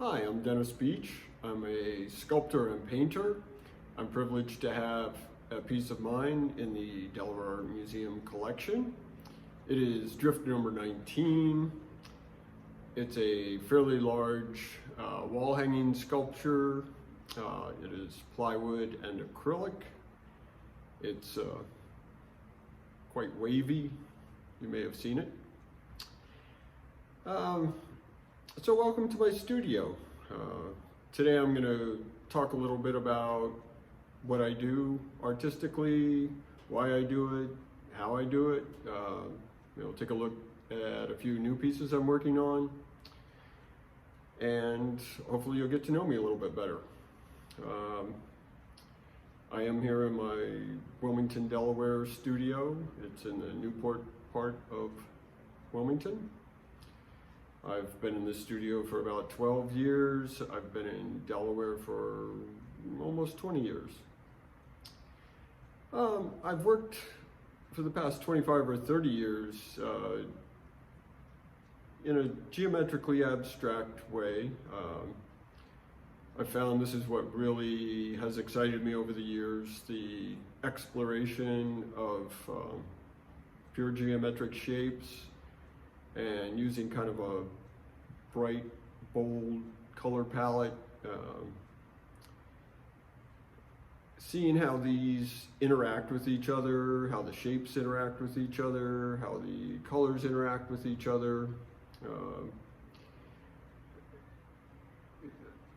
Hi, I'm Dennis Beach. I'm a sculptor and painter. I'm privileged to have a piece of mine in the Delaware Art Museum collection. It is drift number 19. It's a fairly large wall hanging sculpture. It is plywood and acrylic. It's quite wavy. You may have seen it. So welcome to my studio. Today I'm going to talk a little bit about what I do artistically, why I do it, how I do it. Take a look at a few new pieces I'm working on, and hopefully you'll get to know me a little bit better. I am here in my Wilmington, Delaware studio. It's in the Newport part of Wilmington. I've been in this studio for about 12 years. I've been in Delaware for almost 20 years. I've worked for the past 25 or 30 years in a geometrically abstract way. I found this is what really has excited me over the years, the exploration of pure geometric shapes and using kind of a bright, bold color palette, seeing how these interact with each other, how the shapes interact with each other, how the colors interact with each other.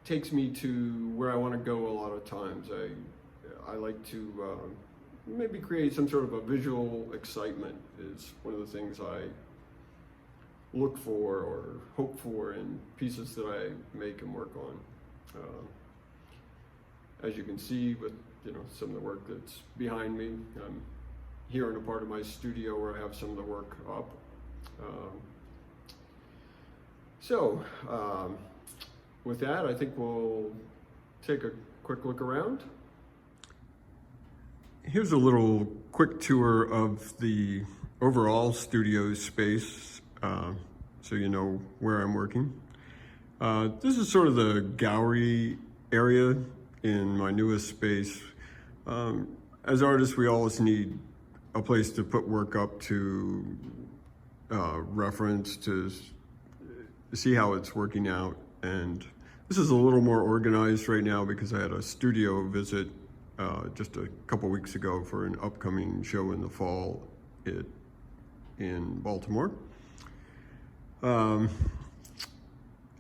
Takes me to where I want to go a lot of times. I like to maybe create some sort of a visual excitement is one of the things I look for or hope for in pieces that I make and work on. As you can see with some of the work that's behind me, I'm here in a part of my studio where I have some of the work up. With that, I think we'll take a quick look around. Here's a little quick tour of the overall studio space, so you know where I'm working. This is sort of the gallery area in my newest space. As artists, we always need a place to put work up to reference, to see how it's working out. And this is a little more organized right now because I had a studio visit just a couple weeks ago for an upcoming show in the fall in Baltimore. I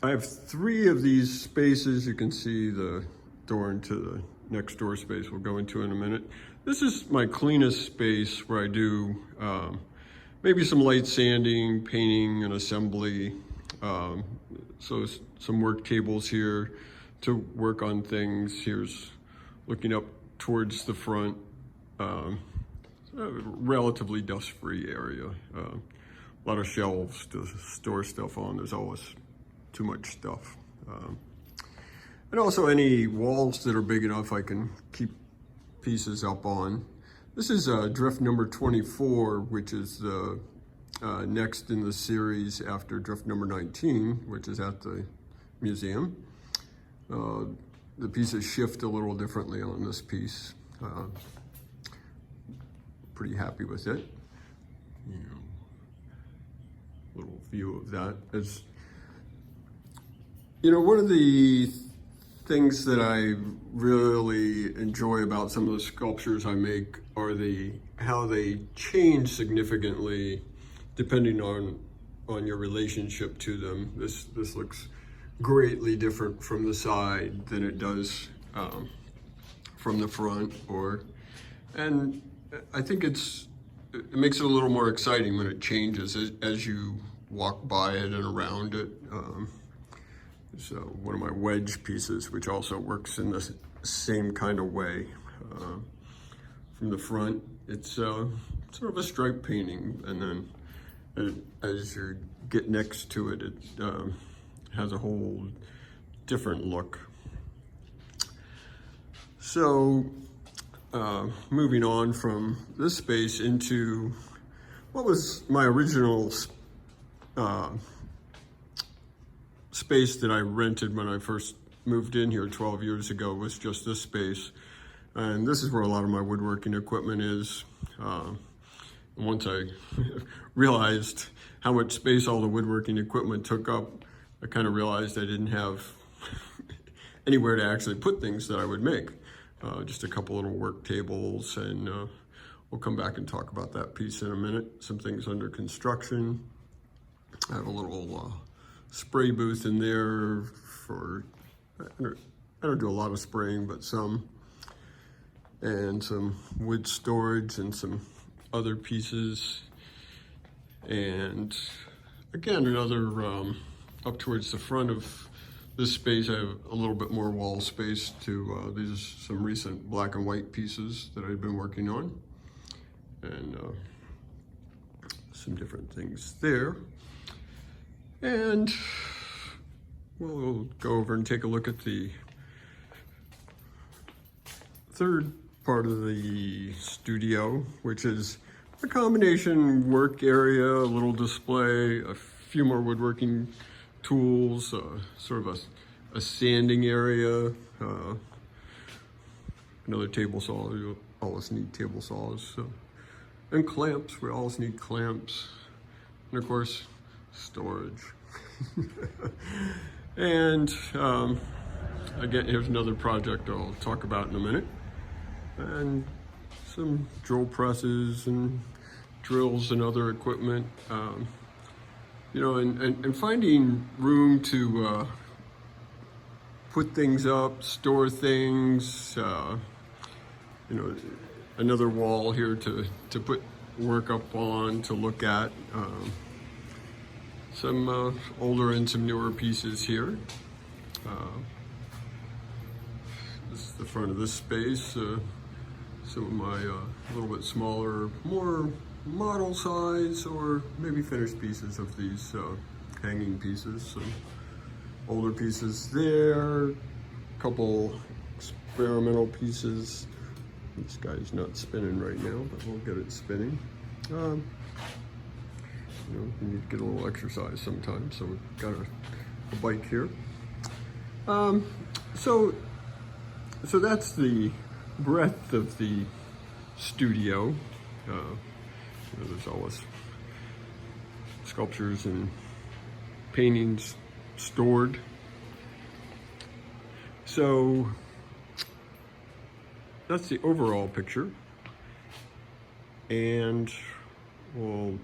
have 3 of these spaces. You can see the door into the next door space we'll go into in a minute. This is my cleanest space where I do maybe some light sanding, painting, and assembly. So some work tables here to work on things. Here's looking up towards the front, a relatively dust-free area. A lot of shelves to store stuff on. There's always too much stuff. And also any walls that are big enough I can keep pieces up on. This is drift number 24, which is the next in the series after drift number 19, which is at the museum. The pieces shift a little differently on this piece. Pretty happy with it. Little view of that. As one of the things that I really enjoy about some of the sculptures I make are how they change significantly depending on your relationship to them. This looks greatly different from the side than it does from the front, and I think it makes it a little more exciting when it changes as you walk by it and around it. So one of my wedge pieces, which also works in the same kind of way. From the front, it's sort of a stripe painting, and then as you get next to it, it has a whole different look. So moving on from this space into what was my original space that I rented when I first moved in here 12 years ago was just this space. And this is where a lot of my woodworking equipment is. Once I realized how much space all the woodworking equipment took up, I kind of realized I didn't have anywhere to actually put things that I would make. Just a couple little work tables, and we'll come back and talk about that piece in a minute. Some things under construction. I have a little spray booth in there for, I don't do a lot of spraying, but some. And some wood storage and some other pieces. And again, another, up towards the front of this space, I have a little bit more wall space to, these are some recent black and white pieces that I've been working on. And some different things there. And we'll go over and take a look at the third part of the studio, which is a combination work area, a little display, a few more woodworking tools, sort of a sanding area, another table saw. You always need table saws, and clamps. We always need clamps, and of course, storage. And again, here's another project I'll talk about in a minute. And some drill presses and drills and other equipment. You know, and finding room to put things up, store things, you know, another wall here to put work up on, to look at. Some older and some newer pieces here. This is the front of this space. Some of my little bit smaller, more model size or maybe finished pieces of these hanging pieces. Some older pieces there, a couple experimental pieces. This guy's not spinning right now, but we'll get it spinning. You know, you need to get a little exercise sometimes, so we've got a bike here. So that's the breadth of the studio. You know, there's always sculptures and paintings stored. So that's the overall picture, and we'll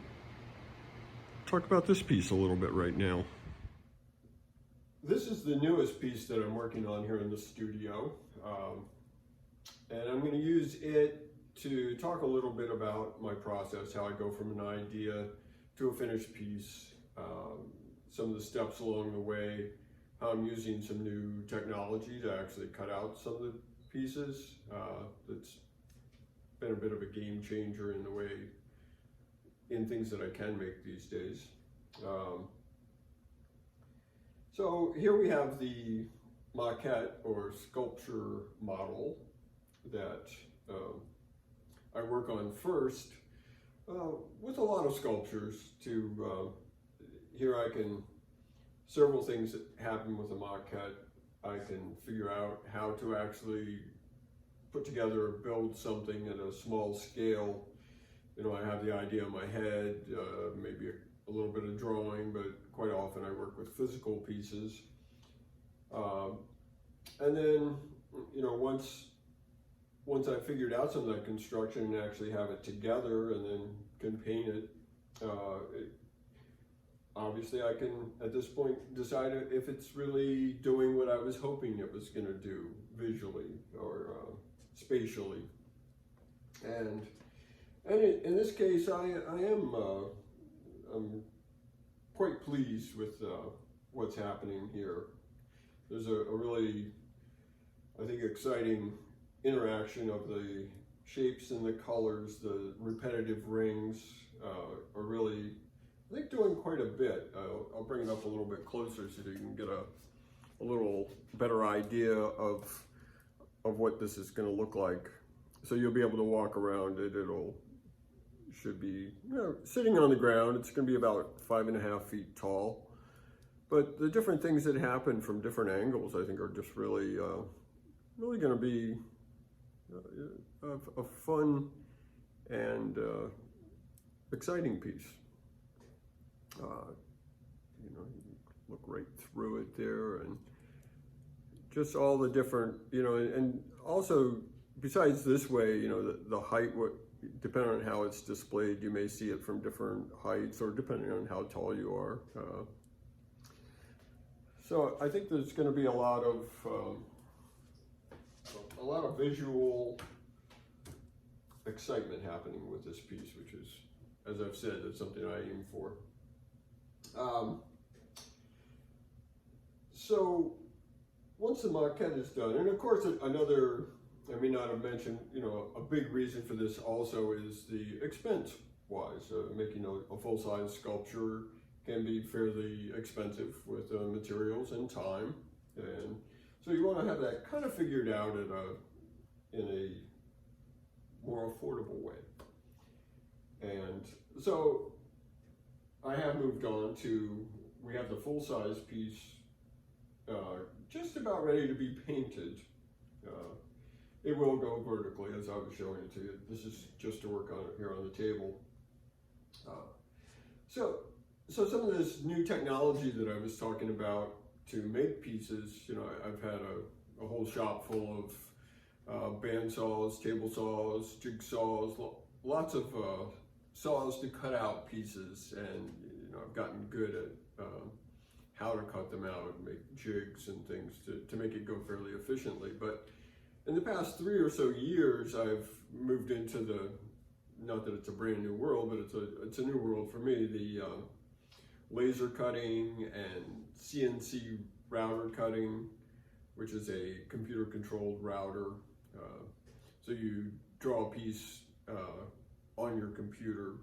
talk about this piece a little bit right now. This is the newest piece that I'm working on here in the studio. And I'm going to use it to talk a little bit about my process, how I go from an idea to a finished piece, some of the steps along the way, how I'm using some new technology to actually cut out some of the pieces. That's been a bit of a game changer in the way, in things that I can make these days. So here we have the maquette or sculpture model that I work on first with a lot of sculptures. Here I can, several things that happen with a maquette. I can figure out how to actually put together or build something at a small scale. You know, I have the idea in my head, maybe a little bit of drawing, but quite often I work with physical pieces. And then, you know, once I figured out some of that construction and actually have it together and then can paint it, obviously I can, at this point, decide if it's really doing what I was hoping it was going to do visually or spatially. And in this case, I'm quite pleased with what's happening here. There's a really, I think, exciting interaction of the shapes and the colors. The repetitive rings are really, I think, doing quite a bit. I'll bring it up a little bit closer so that you can get a little better idea of what this is going to look like. So you'll be able to walk around it. Should be, you know, sitting on the ground. It's going to be about 5.5 feet tall. But the different things that happen from different angles, I think, are just really, really going to be a fun and exciting piece. You know, you look right through it there, and just all the different, you know, and also besides this way, you know, the height, depending on how it's displayed, you may see it from different heights or depending on how tall you are. So I think there's going to be a lot of visual excitement happening with this piece, which is, as I've said, it's something I aim for. So once the maquette is done, and of course another, I may not have mentioned, you know, a big reason for this also is the expense-wise. Making a full-size sculpture can be fairly expensive with materials and time, and so you want to have that kind of figured out in a more affordable way. And so I have moved on to, we have the full-size piece just about ready to be painted. It will go vertically, as I was showing it to you. This is just to work on it here on the table. So some of this new technology that I was talking about to make pieces, you know, I've had a whole shop full of band saws, table saws, jigsaws, lots of saws to cut out pieces, and you know, I've gotten good at how to cut them out and make jigs and things to make it go fairly efficiently. But in the past 3 or so years, I've moved into the, not that it's a brand new world, but it's a new world for me, the laser cutting and CNC router cutting, which is a computer controlled router. So you draw a piece on your computer,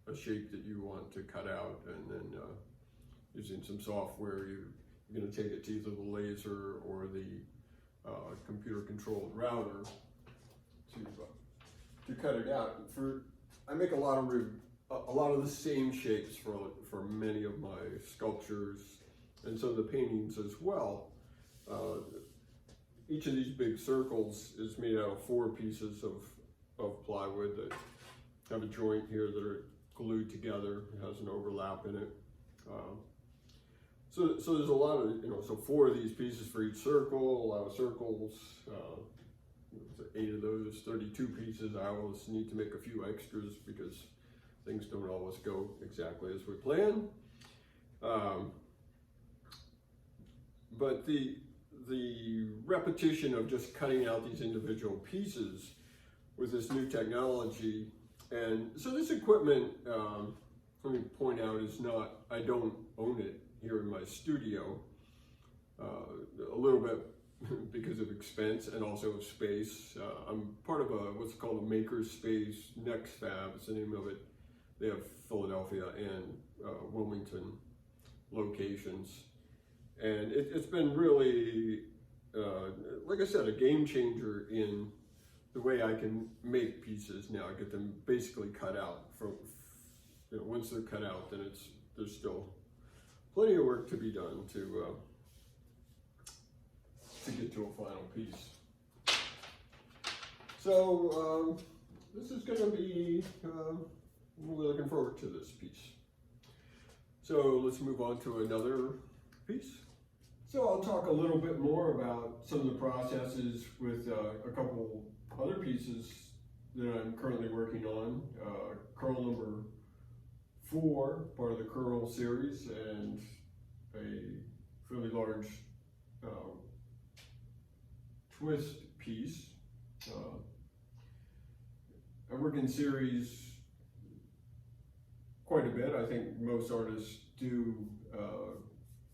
a shape that you want to cut out, and then using some software, you're going to take it to either the laser or the computer controlled router to cut it out. I make a lot of the same shapes for many of my sculptures and some of the paintings as well. Each of these big circles is made out of 4 pieces of plywood that have a joint here that are glued together. It has an overlap in it. So there's a lot of, you know, so 4 of these pieces for each circle, a lot of circles, 8 of those, 32 pieces. I always need to make a few extras because things don't always go exactly as we plan. But the repetition of just cutting out these individual pieces with this new technology, and so this equipment, let me point out, is not, I don't own it here in my studio, a little bit because of expense and also of space. I'm part of what's called a maker space, Next Fab, it's the name of it. They have Philadelphia and Wilmington locations. And it's been really, like I said, a game changer in the way I can make pieces now. I get them basically cut out. From, you know, once they're cut out, then there's still plenty of work to be done to get to a final piece. So this is going to be, I'm really looking forward to this piece. So let's move on to another piece. So I'll talk a little bit more about some of the processes with a couple other pieces that I'm currently working on. Curl number 4, part of the curl series, and a fairly large twist piece. I work in series quite a bit. I think most artists do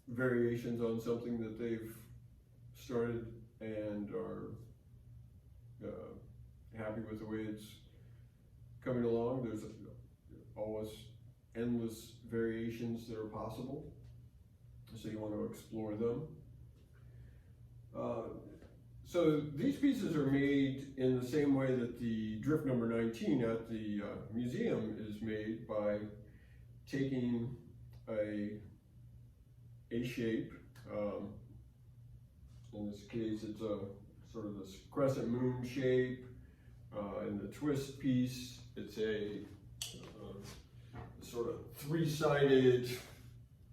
variations on something that they've started and are happy with the way it's coming along. There's always endless variations that are possible, so you want to explore them. So these pieces are made in the same way that the drift number 19 at the museum is made, by taking a a shape. In this case, it's a sort of this crescent moon shape. In the twist piece, it's a sort of three-sided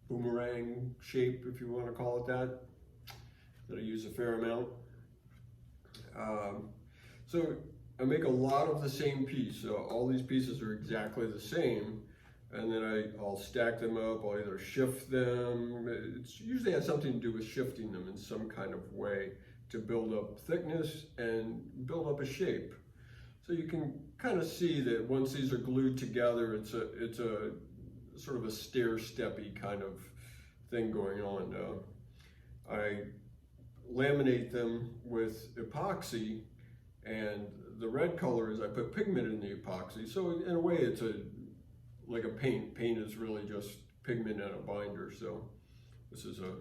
boomerang shape, if you want to call it that I use a fair amount. So I make a lot of the same piece. So all these pieces are exactly the same. And then I'll stack them up, I'll either shift them. It's usually has something to do with shifting them in some kind of way to build up thickness and build up a shape. So you can kind of see that once these are glued together, it's a sort of a stair-steppy kind of thing going on. I laminate them with epoxy, and the red color is I put pigment in the epoxy. So in a way, it's like a paint. Paint is really just pigment and a binder. So this is a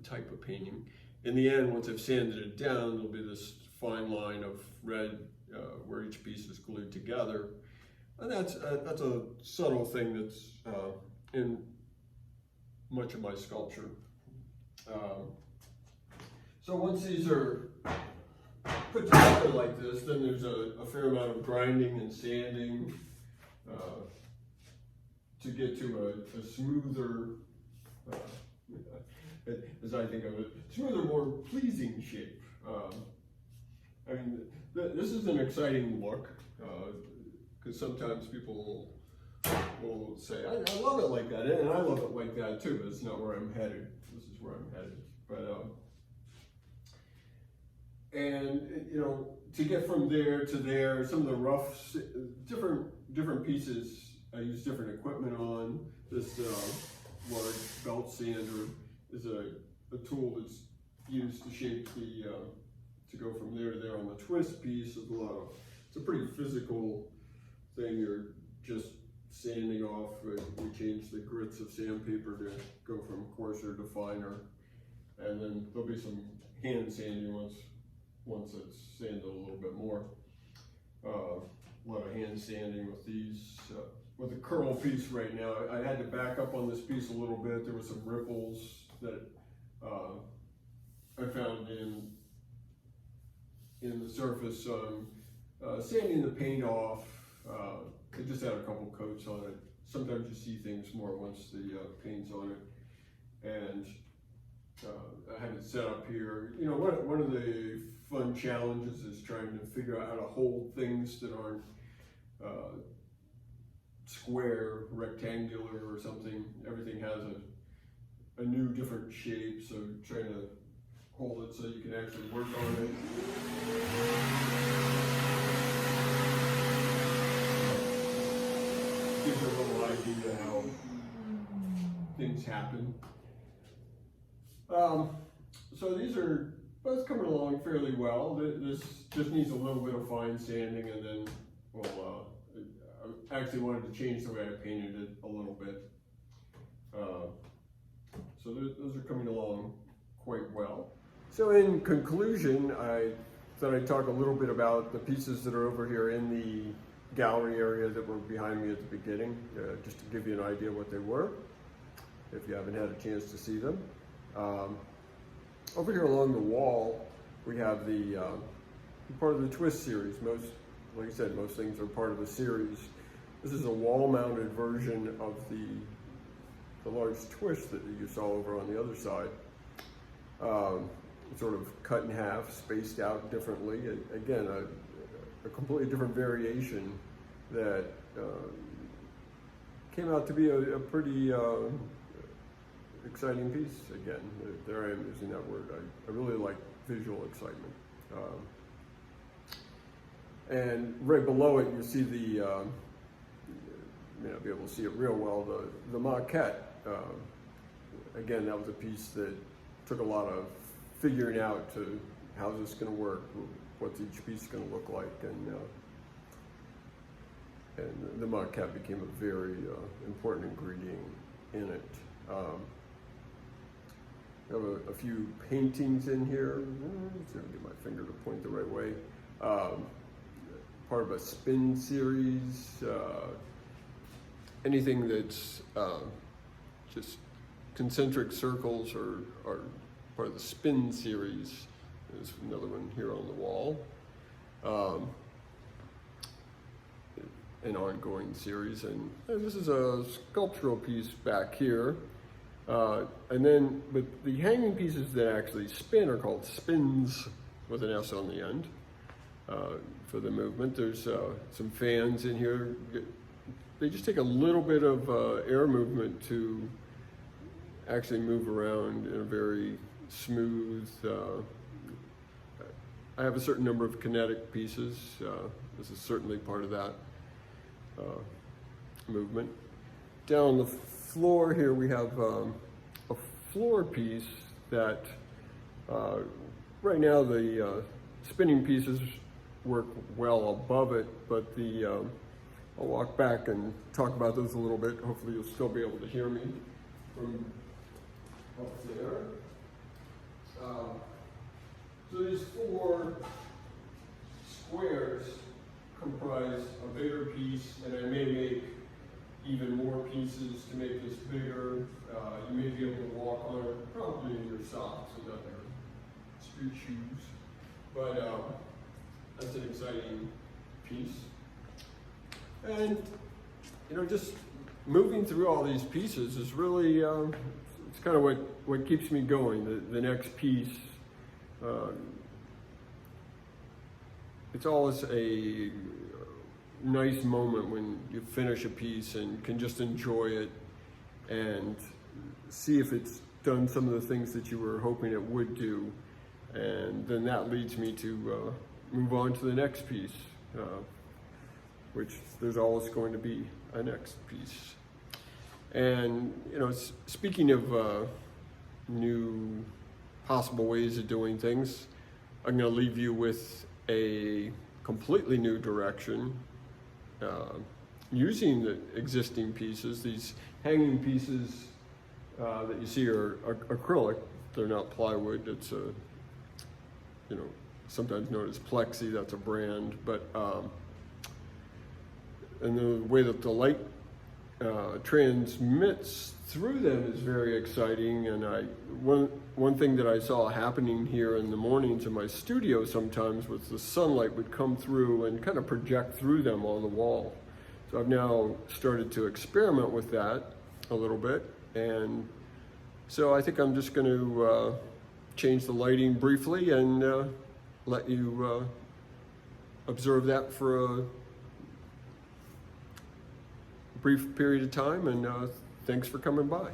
type of painting. In the end, once I've sanded it down, there'll be this fine line of red where each piece is glued together. And that's a subtle thing that's in much of my sculpture. So once these are put together like this, then there's a fair amount of grinding and sanding to get to a smoother, as I think of it, smoother, more pleasing shape. I mean, this is an exciting look, because sometimes people will say, I love it like that, and I love it like that too, but it's not where I'm headed. This is where I'm headed. But, and you know, to get from there to there, some of the rough, different pieces, I use different equipment on. This large belt sander is a tool that's used to shape the, to go from there to there. On the twist piece, it's a pretty physical thing. You're just sanding off. We change the grits of sandpaper to go from coarser to finer. And then there'll be some hand sanding once it's sanded a little bit more. A lot of hand sanding with these. With the curl piece right now, I had to back up on this piece a little bit. There were some ripples that I found in the surface. Sanding the paint off, it just had a couple coats on it. Sometimes you see things more once the paint's on it. And I had it set up here. You know, one of the fun challenges is trying to figure out how to hold things that aren't square, rectangular, or something. Everything has a new different shape, so trying to hold it so you can actually work on it. Gives you a little idea how things happen. So these are both coming along fairly well. This just needs a little bit of fine sanding, and then I actually wanted to change the way I painted it a little bit. So those are coming along quite well. So in conclusion, I thought I'd talk a little bit about the pieces that are over here in the gallery area that were behind me at the beginning, just to give you an idea what they were, if you haven't had a chance to see them. Over here along the wall, we have the part of the twist series. Like I said, most things are part of the series. This is a wall-mounted version of the large twist that you saw over on the other side. Sort of cut in half, spaced out differently. Again, a completely different variation that came out to be a pretty exciting piece. Again, there I am using that word. I really like visual excitement. And right below it, you see the, you may not be able to see it real well, the maquette. Again, that was a piece that took a lot of figuring out to how's this going to work, what's each piece going to look like, and the maquette became a very important ingredient in it. I have a few paintings in here. Let's see if I can get my finger to point the right way. Part of a spin series. Anything that's just concentric circles are part of the spin series. There's another one here on the wall. An ongoing series, and this is a sculptural piece back here. But the hanging pieces that actually spin are called spins with an S on the end for the movement. There's some fans in here. They just take a little bit of air movement to actually move around in a very smooth. I have a certain number of kinetic pieces. This is certainly part of that movement. Down on the floor here we have a floor piece that right now the spinning pieces work well above it, but I'll walk back and talk about those a little bit. Hopefully you'll still be able to hear me from up there. So these four squares comprise a bigger piece, and I may make even more pieces to make this bigger. You may be able to walk on it, probably in your socks and not your street shoes. But that's an exciting piece. And, you know, just moving through all these pieces is really, it's kind of what keeps me going. The next piece, it's always a nice moment when you finish a piece and can just enjoy it and see if it's done some of the things that you were hoping it would do. And then that leads me to move on to the next piece, which there's always going to be a next piece. And, you know, speaking of new possible ways of doing things, I'm going to leave you with a completely new direction using the existing pieces. These hanging pieces that you see are acrylic. They're not plywood. It's a, you know, sometimes known as plexi. That's a brand. But and the way that the light transmits through them is very exciting. And one thing that I saw happening here in the mornings in my studio sometimes was the sunlight would come through and kind of project through them on the wall. So I've now started to experiment with that a little bit. And so I think I'm just going to change the lighting briefly and let you observe that for a brief period of time. And thanks for coming by.